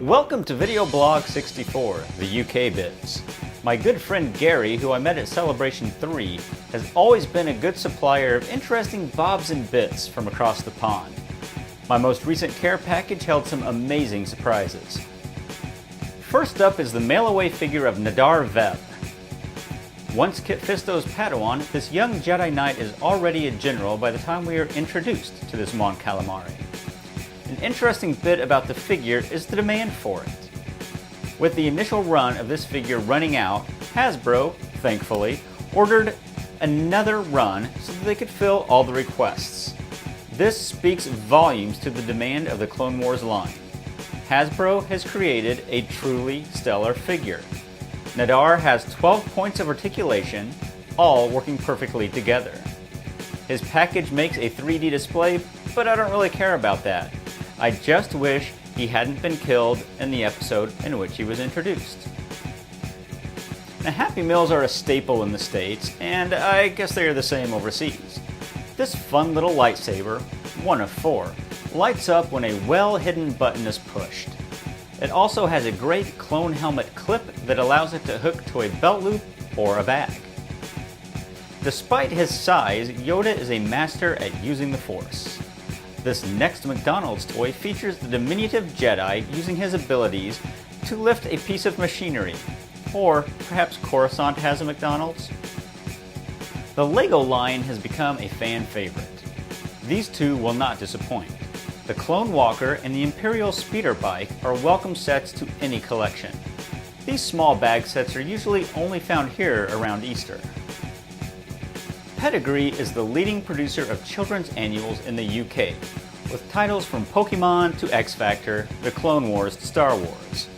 Welcome to Video Blog 64, the UK bits. My good friend Gary, who I met at Celebration 3, has always been a good supplier of interesting bobs and bits from across the pond. My most recent care package held some amazing surprises. First up is the mail-away figure of Nadar Veb. Once Kit Fisto's Padawan, this young Jedi Knight is already a general by the time we are introduced to this Mon Calamari. An interesting bit about the figure is the demand for it. With the initial run of this figure running out, Hasbro, thankfully, ordered another run so that they could fill all the requests. This speaks volumes to the demand of the Clone Wars line. Hasbro has created a truly stellar figure. Nadar has 12 points of articulation, all working perfectly together. His package makes a 3D display, but I don't really care about that. I just wish he hadn't been killed in the episode in which he was introduced. Now, Happy Meals are a staple in the States, and I guess they are the same overseas. This fun little lightsaber, one of 4, lights up when a well-hidden button is pushed. It also has a great clone helmet clip that allows it to hook to a belt loop or a bag. Despite his size, Yoda is a master at using the Force. This next McDonald's toy features the diminutive Jedi using his abilities to lift a piece of machinery. Or perhaps Coruscant has a McDonald's? The LEGO line has become a fan favorite. These two will not disappoint. The Clone Walker and the Imperial Speeder Bike are welcome sets to any collection. These small bag sets are usually only found here around Easter. Pedigree is the leading producer of children's annuals in the UK, with titles from Pokemon to X Factor, The Clone Wars to Star Wars.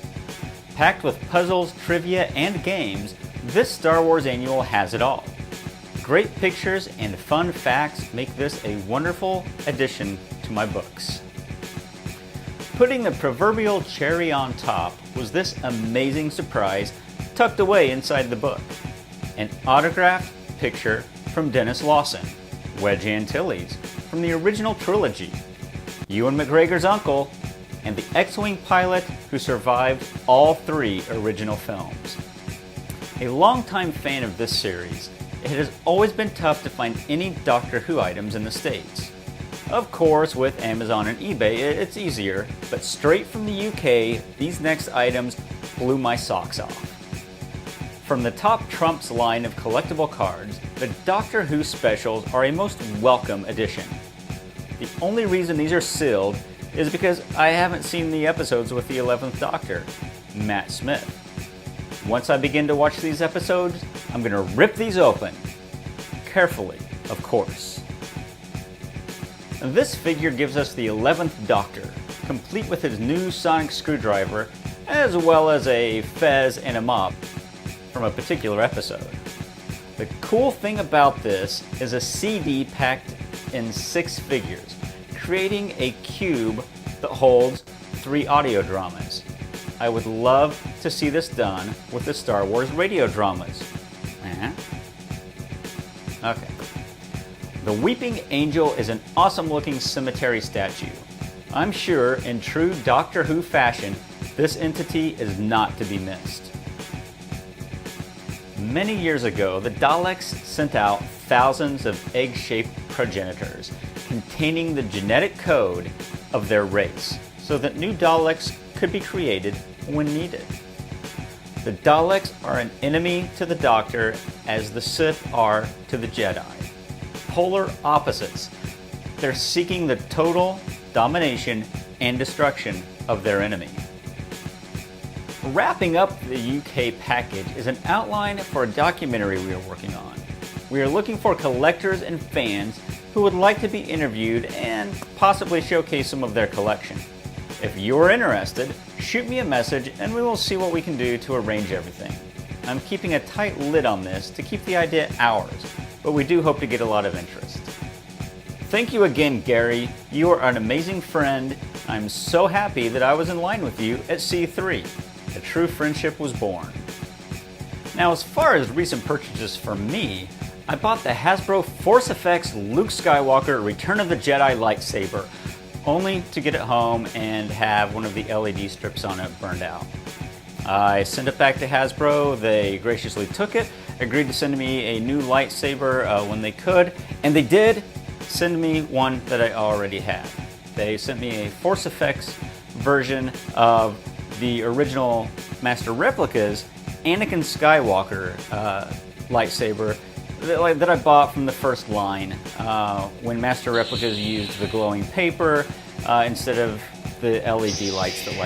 Packed with puzzles, trivia, and games, this Star Wars annual has it all. Great pictures and fun facts make this a wonderful addition to my books. Putting the proverbial cherry on top was this amazing surprise tucked away inside the book. An autographed picture from Dennis Lawson, Wedge Antilles from the original trilogy, Ewan McGregor's uncle, and the X-Wing pilot who survived all 3 original films. A longtime fan of this series, it has always been tough to find any Doctor Who items in the States. Of course, with Amazon and eBay, it's easier, but straight from the UK, these next items blew my socks off. From the Top Trumps line of collectible cards, the Doctor Who specials are a most welcome addition. The only reason these are sealed is because I haven't seen the episodes with the 11th Doctor, Matt Smith. Once I begin to watch these episodes, I'm going to rip these open. Carefully, of course. This figure gives us the 11th Doctor, complete with his new sonic screwdriver, as well as a fez and a mop from a particular episode. The cool thing about this is a CD packed in 6 figures, creating a cube that holds 3 audio dramas. I would love to see this done with the Star Wars radio dramas. Okay. The Weeping Angel is an awesome looking cemetery statue. I'm sure in true Doctor Who fashion, this entity is not to be missed. Many years ago, the Daleks sent out thousands of egg-shaped progenitors containing the genetic code of their race so that new Daleks could be created when needed. The Daleks are an enemy to the Doctor as the Sith are to the Jedi. Polar opposites. They're seeking the total domination and destruction of their enemy. Wrapping up the UK package is an outline for a documentary we are working on. We are looking for collectors and fans who would like to be interviewed and possibly showcase some of their collection. If you're interested, shoot me a message and we will see what we can do to arrange everything. I'm keeping a tight lid on this to keep the idea ours, but we do hope to get a lot of interest. Thank you again, Gary. You are an amazing friend. I'm so happy that I was in line with you at C3. A true friendship was born. Now, as far as recent purchases for me, I bought the Hasbro Force FX Luke Skywalker Return of the Jedi lightsaber. only to get it home and have one of the LED strips on it burned out. I sent it back to Hasbro. They graciously took it, agreed to send me a new lightsaber when they could, and they did send me one that I already had. They sent me a Force Effects version of the original Master Replica's Anakin Skywalker lightsaber that I bought from the first line when Master Replicas used the glowing paper instead of the LED lights that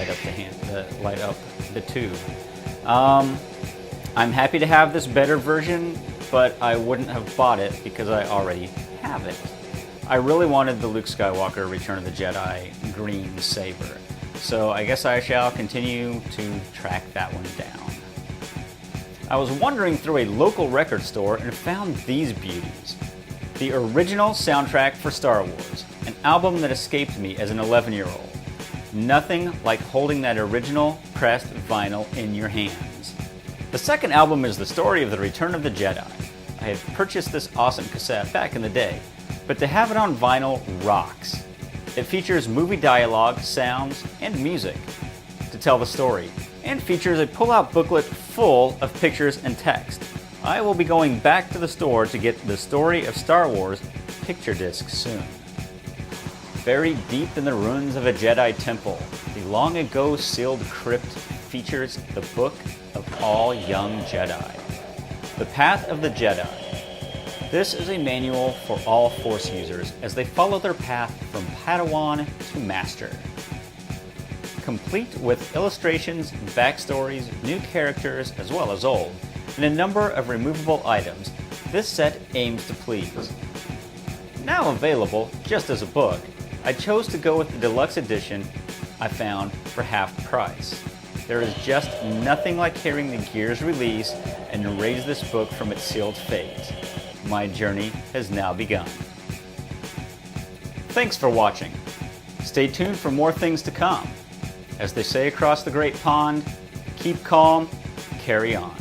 light up the tube. I'm happy to have this better version, but I wouldn't have bought it because I already have it. I really wanted the Luke Skywalker Return of the Jedi green saber, so I guess I shall continue to track that one down. I was wandering through a local record store and found these beauties. The original soundtrack for Star Wars, an album that escaped me as an 11-year-old. Nothing like holding that original pressed vinyl in your hands. The second album is the story of the Return of the Jedi. I had purchased this awesome cassette back in the day, but to have it on vinyl rocks. It features movie dialogue, sounds, and music to tell the story, and features a pull-out booklet full of pictures and text. I will be going back to the store to get the story of Star Wars picture disc soon. Buried deep in the ruins of a Jedi temple, the long ago sealed crypt features the book of all young Jedi. The Path of the Jedi. This is a manual for all Force users as they follow their path from Padawan to Master. Complete with illustrations, backstories, new characters as well as old, and a number of removable items, this set aims to please. Now available just as a book, I chose to go with the deluxe edition I found for half price. There is just nothing like hearing the gears release and raise this book from its sealed fate. My journey has now begun. Thanks for watching. Stay tuned for more things to come. As they say across the great pond, keep calm, carry on.